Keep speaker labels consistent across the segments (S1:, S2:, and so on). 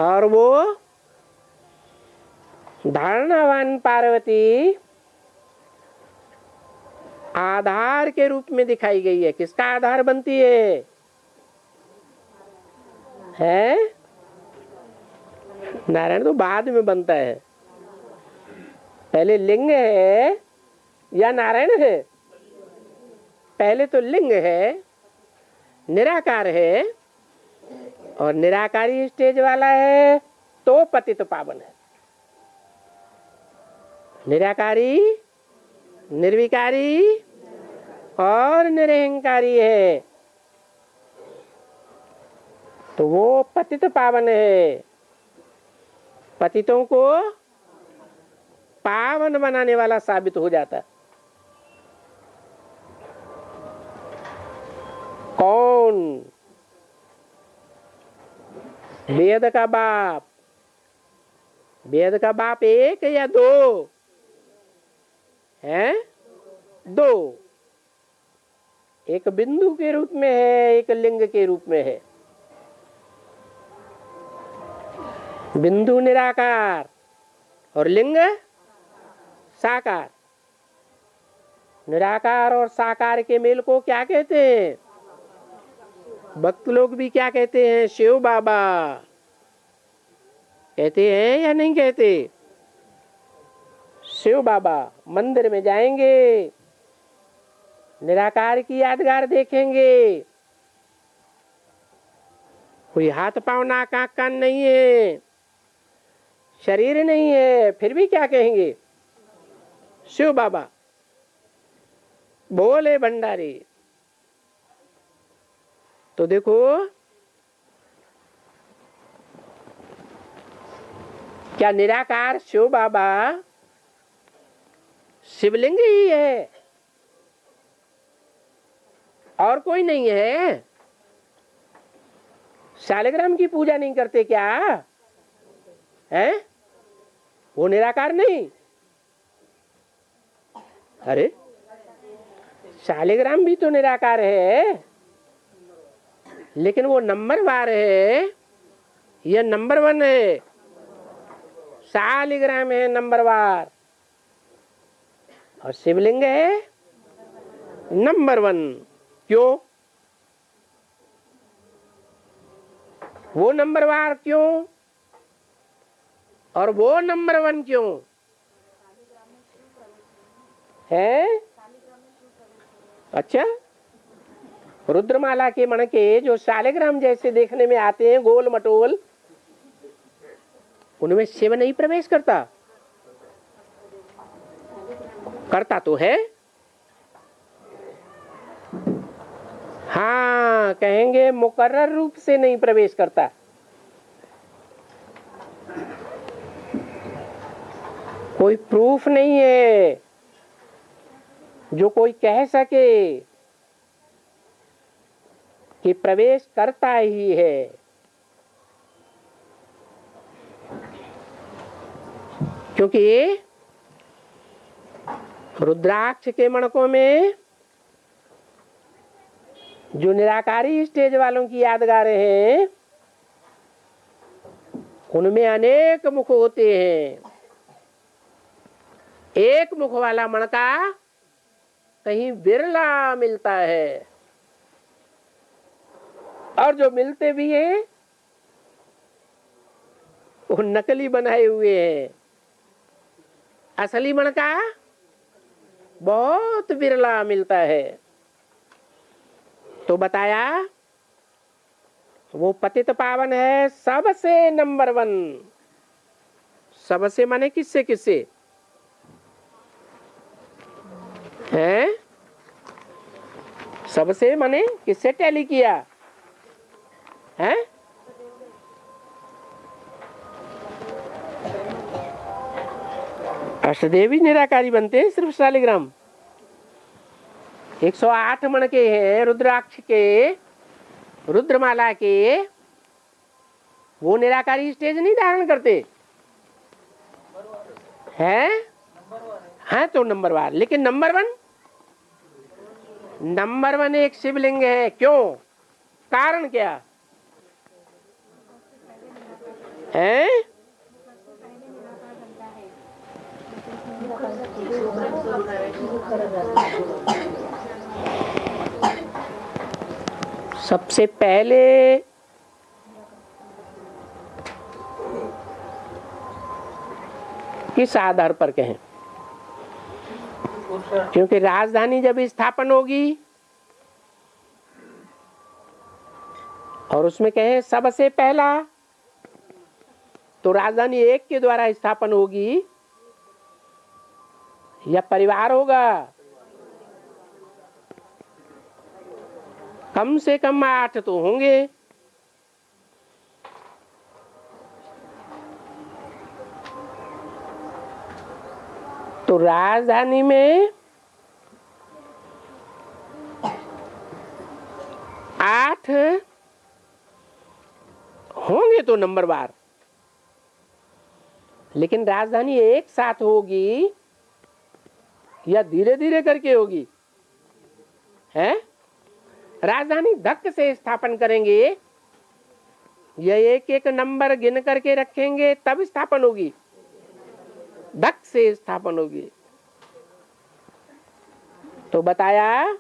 S1: और वो धारणावान पार्वती आधार के रूप में दिखाई गई है। किसका आधार बनती है? नारायण तो बाद में बनता है, पहले लिंग है या नारायण है? पहले तो लिंग है, निराकार है, और निराकारी स्टेज वाला है तो पतित पावन है। निराकारी, निर्विकारी और निरहंकारी है, तो वो पतित पावन है। पतितों को पावन बनाने वाला साबित हो जाता है। कौन? वेद का बाप। वेद का बाप एक या दो है? दो। एक बिंदु के रूप में है, एक लिंग के रूप में है। बिंदु निराकार और लिंग साकार। निराकार और साकार के मेल को क्या कहते हैं? भक्त लोग भी क्या कहते हैं? शिव बाबा कहते हैं या नहीं कहते? शिव बाबा। मंदिर में जाएंगे, निराकार की यादगार देखेंगे, कोई हाथ पांव नाक आंख कान नहीं है, शरीर नहीं है, फिर भी क्या कहेंगे? शिव बाबा, बोले भंडारी। तो देखो, क्या निराकार शिव बाबा शिवलिंग ही है और कोई नहीं है? शालिग्राम की पूजा नहीं करते क्या है? वो निराकार नहीं? अरे शालिग्राम भी तो निराकार है, लेकिन वो नंबरवार है, ये नंबर 1 है। शालिग्राम है नंबरवार और शिवलिंग है नंबर 1। क्यों? वो नंबरवार क्यों और वो नंबर 1 क्यों है? अच्छा, रुद्रमाला के मणके जो शालिग्राम जैसे देखने में आते हैं, गोल मटोल, उनमें शिव नहीं प्रवेश करता? करता तो है। हाँ, कहेंगे मुकर्रर रूप से नहीं प्रवेश करता। कोई प्रूफ नहीं है जो कोई कह सके कि प्रवेश करता ही है। क्योंकि रुद्राक्ष के मणकों में जो निराकारी स्टेज वालों की यादगारें हैं, उनमें अनेक मुख होते हैं। एक मुख वाला मणका कहीं बिरला मिलता है, और जो मिलते भी हैं वो नकली बनाए हुए हैं। असली मणका बहुत बिरला मिलता है। तो बताया वो पतित पावन है, सबसे नंबर 1। सबसे माने किससे किससे है? सबसे माने किससे टैली किया है? अष्टदेवी निराकारी बनते हैं सिर्फ शालिग्राम। 108 मणके हैं रुद्राक्ष के, रुद्रमाला के, वो निराकारी स्टेज नहीं धारण करते हैं? हाँ, तो नंबरवार। लेकिन नंबर 1, नंबर 1 एक शिवलिंग है। क्यों? कारण क्या हैं? सबसे पहले किस आधार पर कहें? क्योंकि राजधानी जब स्थापन होगी और उसमें कहें सबसे पहला, तो राजधानी एक के द्वारा स्थापन होगी या परिवार होगा? कम से कम 8 तो होंगे। तो राजधानी में 8 होंगे तो नंबरवार, लेकिन राजधानी एक साथ होगी या धीरे धीरे करके होगी? है? राजधानी धक्क से स्थापन करेंगे या एक एक नंबर गिन करके रखेंगे तब स्थापन होगी? धक्क से स्थापन होगी। तो बताया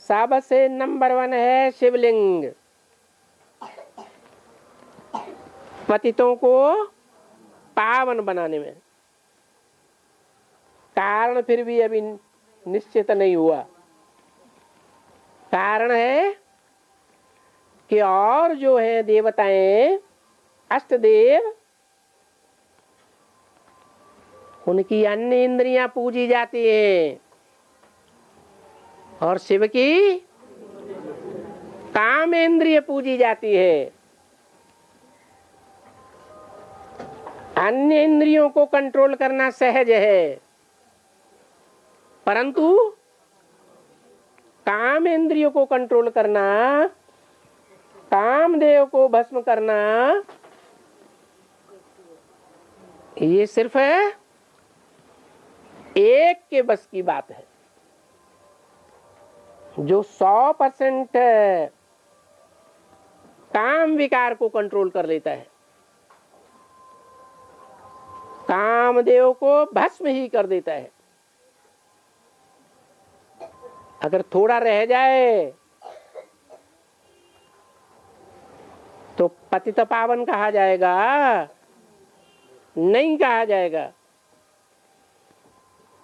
S1: सबसे नंबर 1 है शिवलिंग। पतितों को पावन बनाने में। कारण फिर भी अभी निश्चित नहीं हुआ। कारण है कि और जो है देवताएं, अष्टदेव, उनकी अन्य इंद्रियां पूजी जाती हैं और शिव की काम इंद्रिय पूजी जाती है। अन्य इंद्रियों को कंट्रोल करना सहज है, परंतु काम इंद्रियों को कंट्रोल करना, कामदेव को भस्म करना, ये सिर्फ एक के बस की बात है, जो 100% काम विकार को कंट्रोल कर लेता है, कामदेव को भस्म ही कर देता है। अगर थोड़ा रह जाए तो पतित पावन कहा जाएगा? नहीं कहा जाएगा।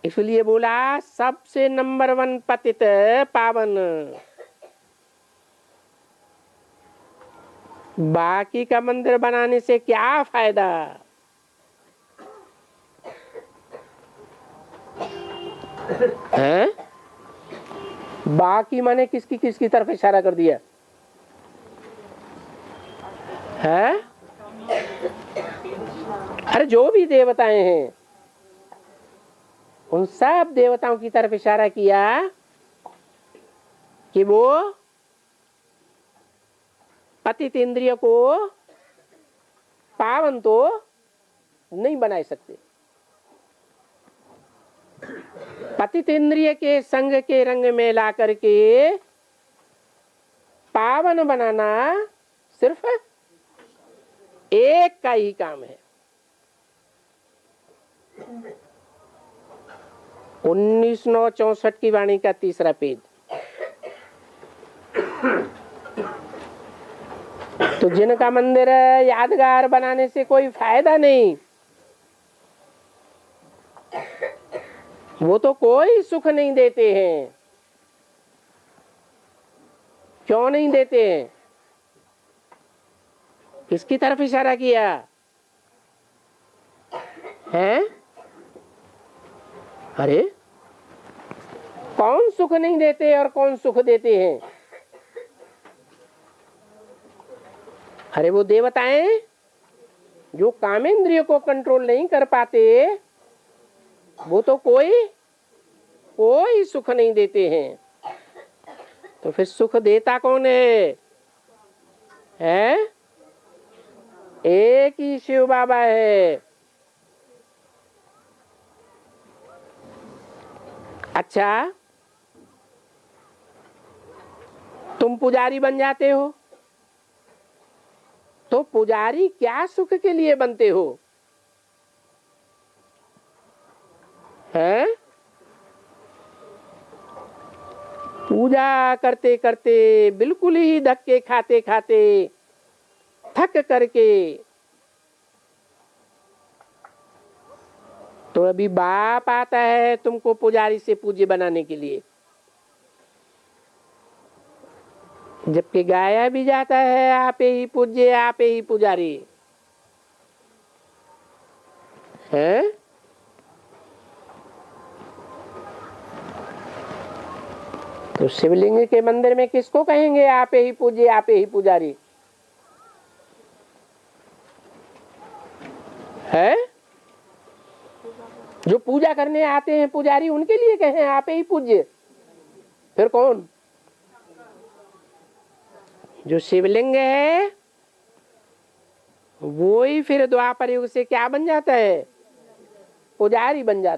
S1: इसलिए बोला सबसे नंबर 1 पतित पावन। बाकी का मंदिर बनाने से क्या फायदा? हैं? बाकी माने किसकी किसकी तरफ इशारा कर दिया है? अरे जो भी देवताएं हैं उन सब देवताओं की तरफ इशारा किया कि वो पतित इंद्रिय को पावन तो नहीं बना सकते। पतित इंद्रिय के संग के रंग में ला करके पावन बनाना सिर्फ एक का ही काम है। 1964 की वाणी का 3रा पेज। तो जिनका मंदिर यादगार बनाने से कोई फायदा नहीं, वो तो कोई सुख नहीं देते हैं। क्यों नहीं देते हैं? किसकी तरफ इशारा किया है? अरे कौन सुख नहीं देते और कौन सुख देते हैं? अरे वो देवताएं जो कामेंद्रिय को कंट्रोल नहीं कर पाते, वो तो कोई सुख नहीं देते हैं। तो फिर सुख देता कौन है? एक ही शिव बाबा है। अच्छा, तुम पुजारी बन जाते हो तो पुजारी क्या सुख के लिए बनते हो? हैं? पूजा करते करते, बिल्कुल ही धक्के खाते खाते, थक करके, तो अभी बाप आता है तुमको पुजारी से पूज्य बनाने के लिए, जबकि गाया भी जाता है आप ही पूज्य, आप ही पुजारी है। तो शिवलिंग के मंदिर में किसको कहेंगे आप ही पूज्य, आप ही पुजारी है? जो पूजा करने आते हैं पुजारी, उनके लिए कहें आप ही पूज्य? फिर कौन? जो शिवलिंग है वो ही फिर द्वापर युग से क्या बन जाता है? पुजारी बन जाता है।